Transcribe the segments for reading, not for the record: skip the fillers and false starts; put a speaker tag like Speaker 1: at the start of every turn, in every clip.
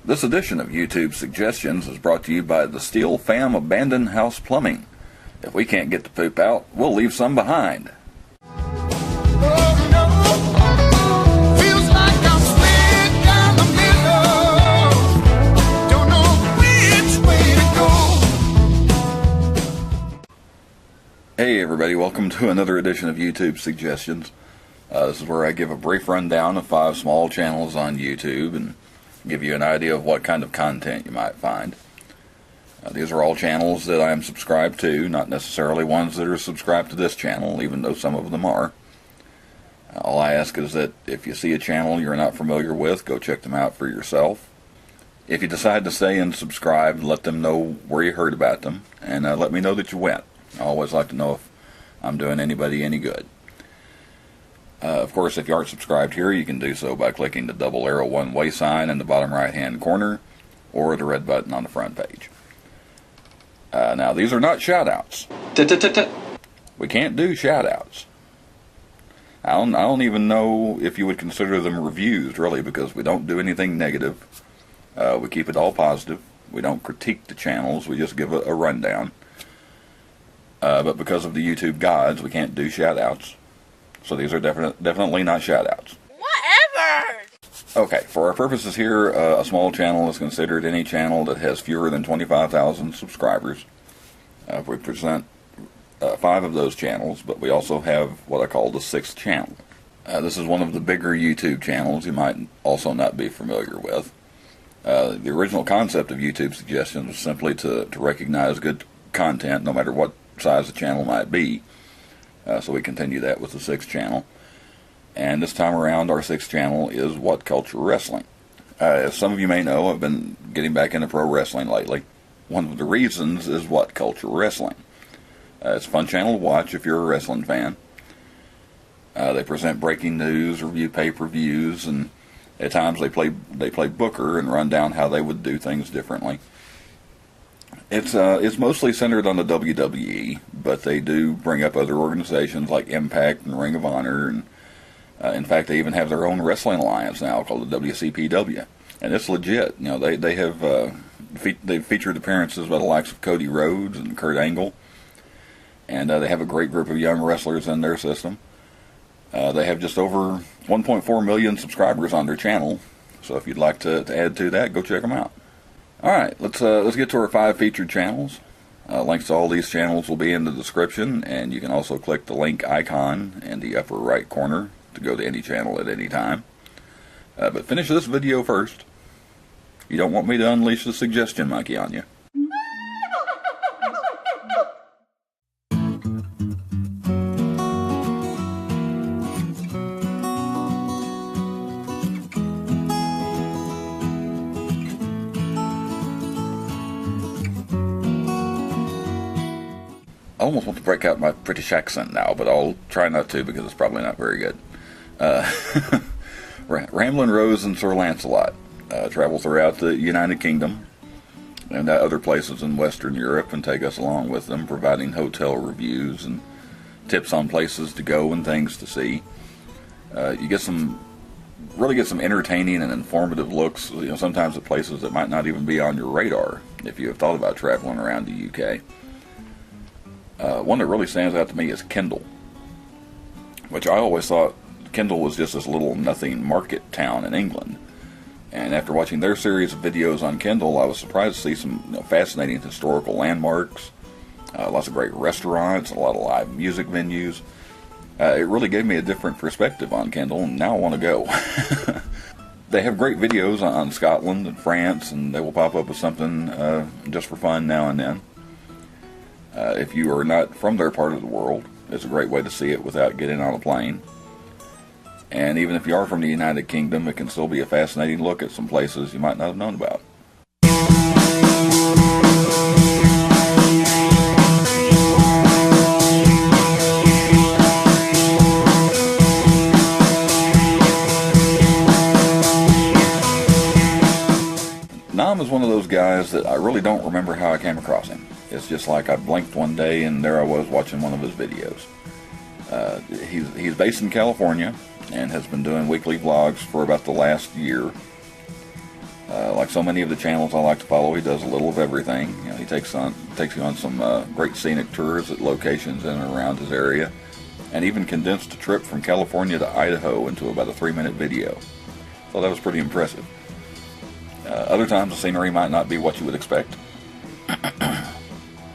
Speaker 1: This edition of YouTube Suggestions is brought to you by the Steel Fam Abandoned House Plumbing. If we can't get the poop out, we'll leave some behind. Hey everybody, welcome to another edition of YouTube Suggestions. This is where I give a brief rundown of 5 small channels on YouTube and give you an idea of what kind of content you might find. These are all channels that I am subscribed to, not necessarily ones that are subscribed to this channel, even though some of them are. All I ask is that if you see a channel you're not familiar with, go check them out for yourself. If you decide to stay and subscribe, let them know where you heard about them, and let me know that you went. I always like to know if I'm doing anybody any good. Of course, if you aren't subscribed here, you can do so by clicking the double arrow one-way sign in the bottom right-hand corner, or the red button on the front page. Now, these are not shout-outs. We can't do shout-outs. I don't even know if you would consider them reviews, really, because we don't do anything negative. We keep it all positive. We don't critique the channels. We just give a rundown. But because of the YouTube gods, we can't do shout-outs. So these are definitely not shout-outs.
Speaker 2: Whatever!
Speaker 1: Okay, for our purposes here, a small channel is considered any channel that has fewer than 25,000 subscribers. We present 5 of those channels, but we also have what I call the 6th channel. This is one of the bigger YouTube channels you might also not be familiar with. The original concept of YouTube Suggestions was simply to recognize good content, no matter what size the channel might be. So we continue that with the 6th channel. And this time around, our 6th channel is What Culture Wrestling. As some of you may know, I've been getting back into pro wrestling lately. One of the reasons is What Culture Wrestling. It's a fun channel to watch if you're a wrestling fan. They present breaking news, review pay-per-views, and at times they play Booker and run down how they would do things differently. It's mostly centered on the WWE, but they do bring up other organizations like Impact and Ring of Honor, and in fact, they even have their own wrestling alliance now called the WCPW, and it's legit. You know, they have they've featured appearances by the likes of Cody Rhodes and Kurt Angle, and they have a great group of young wrestlers in their system. They have just over 1.4 million subscribers on their channel, so if you'd like to add to that, go check them out. Alright, let's get to our 5 featured channels. Links to all these channels will be in the description, and you can also click the link icon in the upper right corner to go to any channel at any time. But finish this video first. You don't want me to unleash the suggestion monkey on you. I almost want to break out my British accent now, but I'll try not to because it's probably not very good. Ramblin' Rose and Sir Lancelot travel throughout the United Kingdom and other places in Western Europe and take us along with them, providing hotel reviews and tips on places to go and things to see. You really get some entertaining and informative looks, sometimes at places that might not even be on your radar if you have thought about traveling around the UK. One that really stands out to me is Kindle, which I always thought Kindle was just this little nothing market town in England. And after watching their series of videos on Kindle, I was surprised to see some fascinating historical landmarks, lots of great restaurants, a lot of live music venues. It really gave me a different perspective on Kindle, and now I want to go. They have great videos on Scotland and France, and they will pop up with something just for fun now and then. If you are not from their part of the world, it's a great way to see it without getting on a plane. And even if you are from the United Kingdom, it can still be a fascinating look at some places you might not have known about. Nam is one of those guys that I really don't remember how I came across him. It's just like I blinked one day and there I was watching one of his videos. He's based in California and has been doing weekly vlogs for about the last year. Like I like so many of the channels I like to follow, he does a little of everything. You know, he takes you on some great scenic tours at locations in and around his area, and even condensed a trip from California to Idaho into about a 3-minute video. So that was pretty impressive. Other times the scenery might not be what you would expect.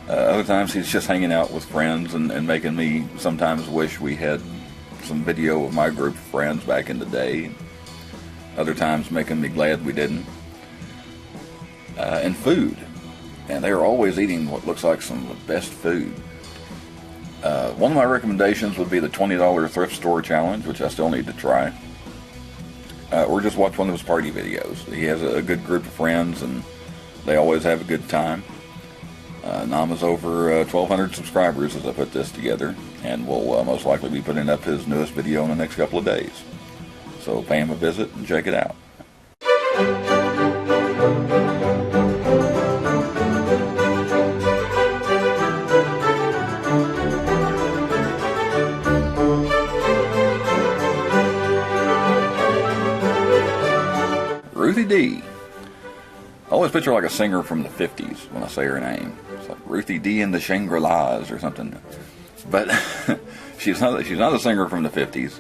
Speaker 1: Other times he's just hanging out with friends and making me sometimes wish we had some video of my group of friends back in the day. Other times making me glad we didn't. And food. And they are always eating what looks like some of the best food. One of my recommendations would be the $20 thrift store challenge, which I still need to try. Or just watch one of his party videos. He has a good group of friends and they always have a good time. Nama's over 1,200 subscribers as I put this together, and will most likely be putting up his newest video in the next couple of days. So pay him a visit and check it out. Ruthie D. I always picture like a singer from the 50s when I say her name. It's like Ruthie D and the Shangri-Las or something. But she's not a singer from the 50s.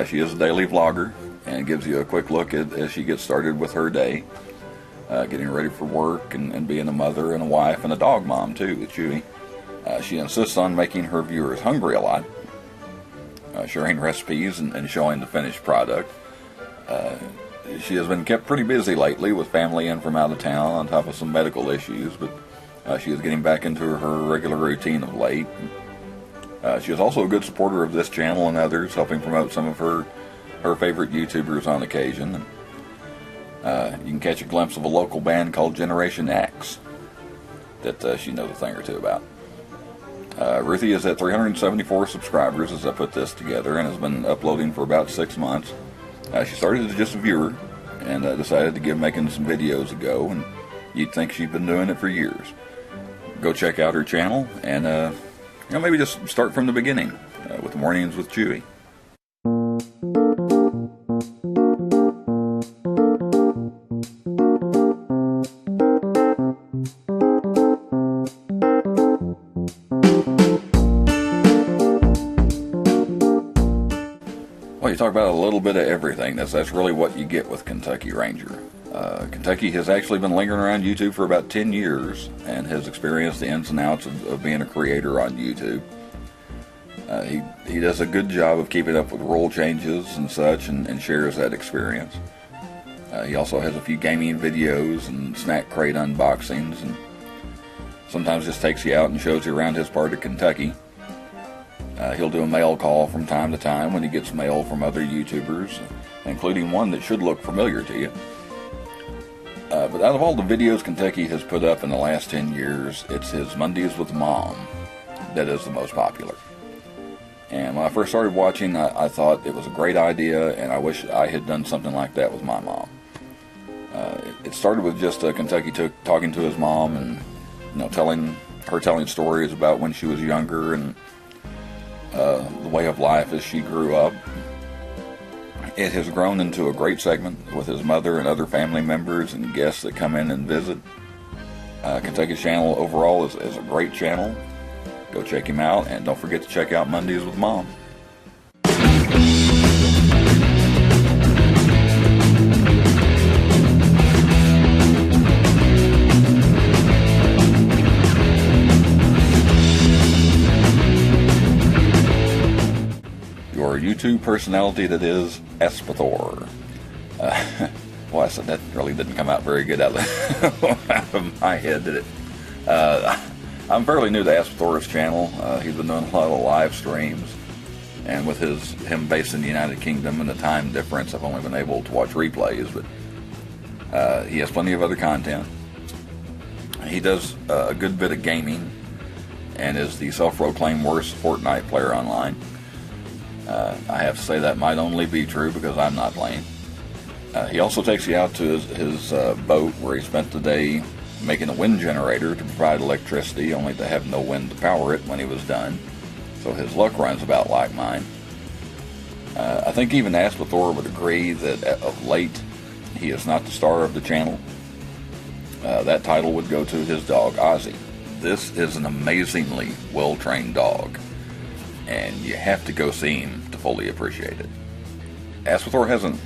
Speaker 1: She is a daily vlogger and gives you a quick look at as she gets started with her day. Getting ready for work and being a mother and a wife and a dog mom too with Chewy. She insists on making her viewers hungry a lot. Sharing recipes and showing the finished product. She has been kept pretty busy lately with family in from out of town on top of some medical issues, but she is getting back into her regular routine of late. She is also a good supporter of this channel and others, helping promote some of her favorite YouTubers on occasion. You can catch a glimpse of a local band called Generation X that she knows a thing or two about. Ruthie is at 374 subscribers as I put this together and has been uploading for about 6 months. She started as just a viewer and decided to give making some videos a go, and you'd think she'd been doing it for years. Go check out her channel and maybe just start from the beginning with Mornings with Chewy. Well, you talk about a little bit of everything. That's really what you get with Kentucky Ranger. Kentucky has actually been lingering around YouTube for about 10 years and has experienced the ins and outs of being a creator on YouTube. He does a good job of keeping up with rule changes and such and shares that experience. He also has a few gaming videos and snack crate unboxings, and sometimes just takes you out and shows you around his part of Kentucky. He'll do a mail call from time to time when he gets mail from other YouTubers, including one that should look familiar to you. But out of all the videos Kentucky has put up in the last 10 years, it's his Mondays with Mom that is the most popular. And when I first started watching, I thought it was a great idea, and I wish I had done something like that with my mom. It started with just Kentucky talking to his mom and telling stories about when she was younger and the way of life as she grew up. It has grown into a great segment with his mother and other family members and guests that come in and visit. Kentucky's channel overall is a great channel. Go check him out, and don't forget to check out Mondays with Mom. Your YouTube personality that is Esketh. Well, I said that really didn't come out very good out of my head, did it? I'm fairly new to Esketh's channel. He's been doing a lot of live streams, and with him based in the United Kingdom and the time difference, I've only been able to watch replays, but he has plenty of other content. He does a good bit of gaming and is the self-proclaimed worst Fortnite player online. I have to say that might only be true because I'm not playing. He also takes you out to his boat where he spent the day making a wind generator to provide electricity, only to have no wind to power it when he was done. So his luck runs about like mine. I think even Esketh would agree that of late he is not the star of the channel. That title would go to his dog, Ozzy. This is an amazingly well-trained dog, and you have to go see him to fully appreciate it. Esketh hasn't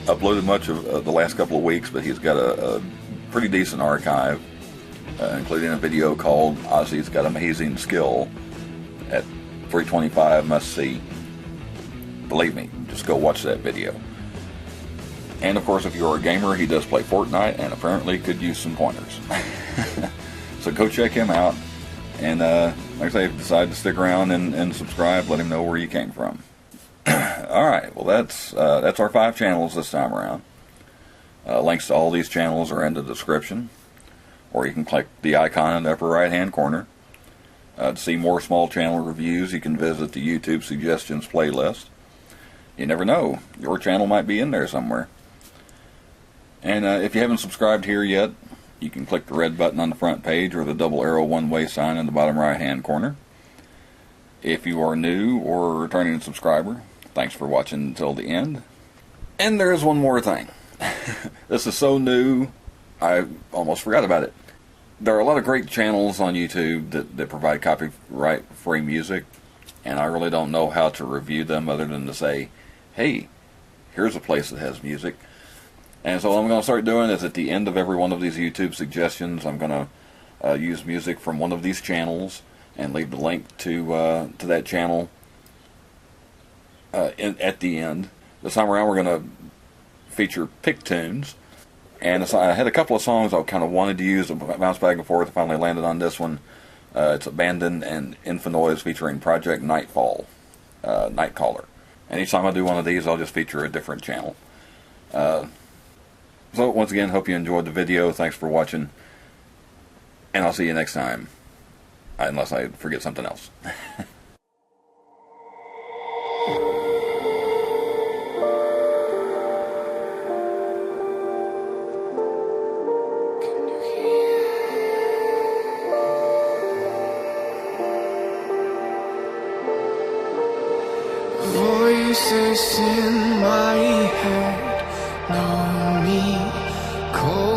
Speaker 1: uploaded much of the last couple of weeks, but he's got a pretty decent archive, including a video called Ozzy's Got Amazing Skill at 325 must see. Believe me, just go watch that video. And of course, if you're a gamer, he does play Fortnite and apparently could use some pointers. So go check him out. And like I say, if you decide to stick around and subscribe, let him know where you came from. Alright, well that's our 5 channels this time around. Links to all these channels are in the description. Or you can click the icon in the upper right hand corner. To see more small channel reviews, you can visit the YouTube suggestions playlist. You never know, your channel might be in there somewhere. And if you haven't subscribed here yet, you can click the red button on the front page or the double arrow one-way sign in the bottom right-hand corner. If you are new or a returning subscriber, thanks for watching until the end. And there is one more thing. This is so new, I almost forgot about it. There are a lot of great channels on YouTube that provide copyright-free music, and I really don't know how to review them other than to say, hey, here's a place that has music. And so what I'm going to start doing is at the end of every one of these YouTube suggestions, I'm going to use music from one of these channels and leave the link to that channel at the end. This time around we're going to feature pick tunes. And I had a couple of songs I kind of wanted to use, bounced back and forth, finally landed on this one. It's Abandoned and Infinoise featuring Project Nightfall, Nightcaller. And each time I do one of these, I'll just feature a different channel. So once again, hope you enjoyed the video. Thanks for watching. And I'll see you next time. Unless I forget something else.
Speaker 2: Voices in my head know me, call